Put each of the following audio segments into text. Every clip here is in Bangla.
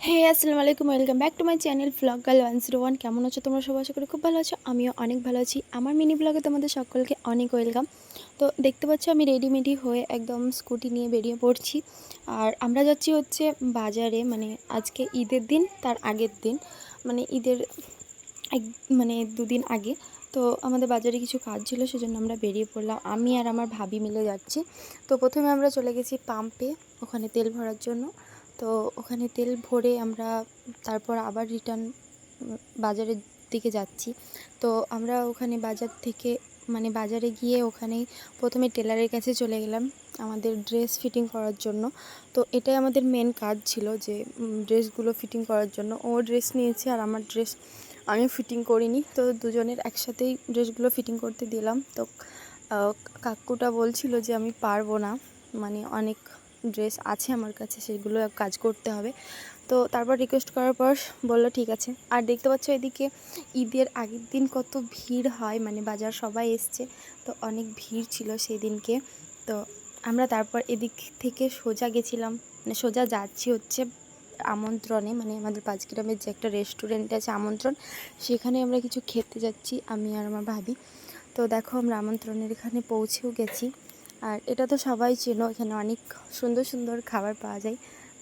হে আসসালামু আলাইকুম, welcome back to my channel vlog girl 101। কেমন আছো তোমরা সবাই? আশা করি খুব ভালো আছো। আমিও অনেক ভালো আছি। আমার মিনি ব্লগে তোমাদের সকলকে অনেক ওয়েলকাম। তো দেখতে পাচ্ছ আমি রেডিমেডি হয়ে একদম স্কুটি নিয়ে বেরিয়ে পড়ছি। আর আমরা যাচ্ছি হচ্ছে বাজারে, মানে আজকে ঈদের দিন, তার আগের দিন, মানে ঈদের এক মানে দুদিন আগে। তো আমাদের বাজারে কিছু কাজ ছিল, সেজন্য আমরা বেরিয়ে পড়লাম। আমি আর আমার ভাবি মিলে যাচ্ছি। তো প্রথমে আমরা চলে গেছি পাম্পে, ওখানে তেল ভরার জন্য। তো ওখানে তেল ভরে আমরা তারপর আবার রিটার্ন বাজারের দিকে যাচ্ছি। তো আমরা ওখানে বাজার থেকে মানে বাজারে গিয়ে ওখানেই প্রথমে টেলারের কাছে চলে গেলাম আমাদের ড্রেস ফিটিং করার জন্য। তো এটাই আমাদের মেন কাজ ছিল, যে ড্রেসগুলো ফিটিং করার জন্য। ও ড্রেস নিয়েছে আর আমার ড্রেস আমি ফিটিং করিনি, তো দুজনের একসাথেই ড্রেসগুলো ফিটিং করতে দিলাম। তো কাকুটা বলছিল যে আমি পারবো না, মানে অনেক ড্রেস আছে আমার কাছে, সেগুলো কাজ করতে হবে। তো তারপর রিকোয়েস্ট করার পর বললো ঠিক আছে। আর দেখতে পাচ্ছ এদিকে ঈদের আগের দিন কত ভিড় হয়, মানে বাজার সবাই এসছে, তো অনেক ভিড় ছিল সেই দিনকে। তো আমরা তারপর এদিক থেকে সোজা গেছিলাম, মানে সোজা যাচ্ছি হচ্ছে আমন্ত্রণে, মানে আমাদের পাঁচগ্রামের যে একটা রেস্টুরেন্ট আছে আমন্ত্রণ, সেখানে আমরা কিছু খেতে যাচ্ছি আমি আর আমার ভাবি। তো দেখো আমরা আমন্ত্রণের এখানে পৌঁছেও গেছি। আর এটা তো সবাই চেনো, এখানে অনেক সুন্দর সুন্দর খাবার পাওয়া যায়,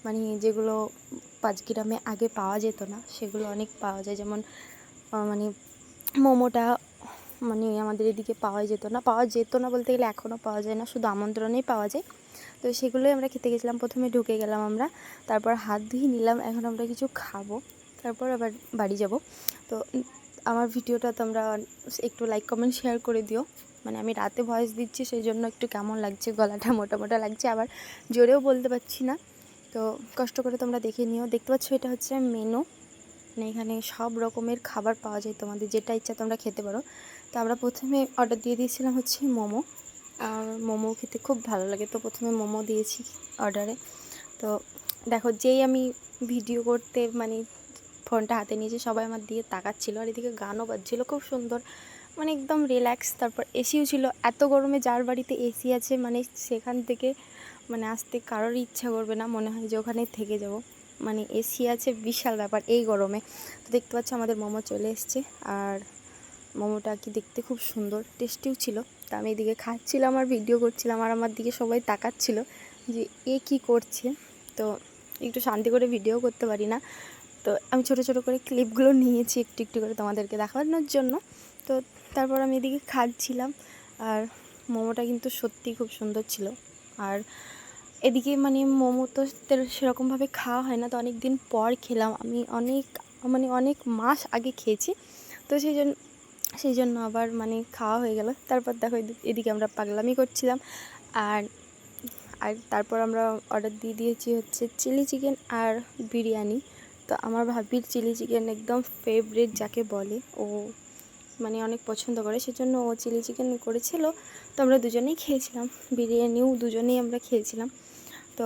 মানে যেগুলো পাঁচগ্রামে আগে পাওয়া যেত না, সেগুলো অনেক পাওয়া যায়। যেমন মানে মোমোটা মানে আমাদের এদিকে পাওয়া যেত না বলতে গেলে এখনও পাওয়া যায় না, শুধু আমন্ত্রণেই পাওয়া যায়। তো সেগুলোই আমরা খেতে গেছিলাম। প্রথমে ঢুকে গেলাম আমরা, তারপর হাত ধুয়ে নিলাম, এখন আমরা কিছু খাবো, তারপর আবার বাড়ি যাব। তো আমার ভিডিওটা তোমরা একটু লাইক কমেন্ট শেয়ার করে দিও। মানে আমি রাতে ভয়েস দিচ্ছি, সেই জন্য একটু কেমন লাগছে, গলাটা মোটা মোটা লাগছে, আবার জোরেও বলতে পারছি না। তো কষ্ট করে তোমরা দেখে নিও। দেখতে পাচ্ছ এটা হচ্ছে মেনু, মানে এখানে সব রকমের খাবার পাওয়া যায়, তোমাদের যেটা ইচ্ছা তোমরা খেতে পারো। তো আমরা প্রথমে অর্ডার দিয়ে দিয়েছিলাম হচ্ছে মোমো, আর মোমো খেতে খুব ভালো লাগে, তো প্রথমে মোমো দিয়েছি অর্ডারে। তো দেখো যেই আমি ভিডিও করতে মানে ফোনটা হাতে নিয়েছি, সবাই আমার দিকে তাকাচ্ছিলো, আর এদিকে গানও বাজছিলো খুব সুন্দর, মানে একদম রিল্যাক্স। তারপর এসিও ছিল, এত গরমে যার বাড়িতে এসি আছে মানে সেখান থেকে মানে আসতে কারোর ইচ্ছা করবে না, মনে হয় যে ওখানেই থেকে যাব, মানে এসি আছে, বিশাল ব্যাপার এই গরমে। তো দেখতে পাচ্ছ আমাদের মোমো চলে এসছে, আর মোমোটা কি দেখতে খুব সুন্দর, টেস্টিও ছিল। তো আমি এদিকে খাচ্ছিলাম আর ভিডিও করছিলাম, আর আমার দিকে সবাই তাকাচ্ছিল যে এ কি করছে। তো একটু শান্তি করে ভিডিও করতে পারি না, তো আমি ছোট ছোট করে ক্লিপগুলো নিয়েছি একটু একটু করে তোমাদেরকে দেখানোর জন্য। তো তারপর আমি এদিকে খাচ্ছিলাম, আর মোমোটা কিন্তু সত্যিই খুব সুন্দর ছিল। আর এদিকে মানে মোমো তো সেরকমভাবে খাওয়া হয় না, তো অনেক দিন পর খেলাম আমি, অনেক মাস আগে খেয়েছি, তো সেই জন্য আবার মানে খাওয়া হয়ে গেল। তারপর দেখো এদিকে আমরা পাগলামি করছিলাম। আর আর তারপর আমরা অর্ডার দিয়ে দিয়েছি হচ্ছে চিলি চিকেন আর বিরিয়ানি। তো আমার ভাবির চিলি চিকেন একদম ফেভারিট যাকে বলে, ও মানে অনেক পছন্দ করে, সেজন্য ও চিলি চিকেন করেছিল। তো আমরা দুজনেই খেয়েছিলাম, বিরিয়ানিও দুজনেই আমরা খেয়েছিলাম। তো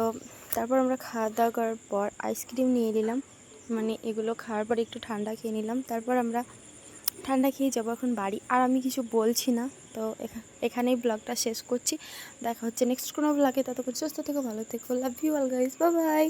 তারপর আমরা খাওয়া দাওয়া করার পর আইসক্রিম নিয়ে নিলাম, মানে এগুলো খাওয়ার পর একটু ঠান্ডা খেয়ে নিলাম। তারপর আমরা ঠান্ডা খেয়ে যাবো এখন বাড়ি, আর আমি কিছু বলছি না। তো এখানেই ব্লগটা শেষ করছি, দেখা হচ্ছে নেক্সট কোনো ব্লগে। ততক্ষণ সুস্থ থেকো, ভালো থেকো, love you all guys, bye by.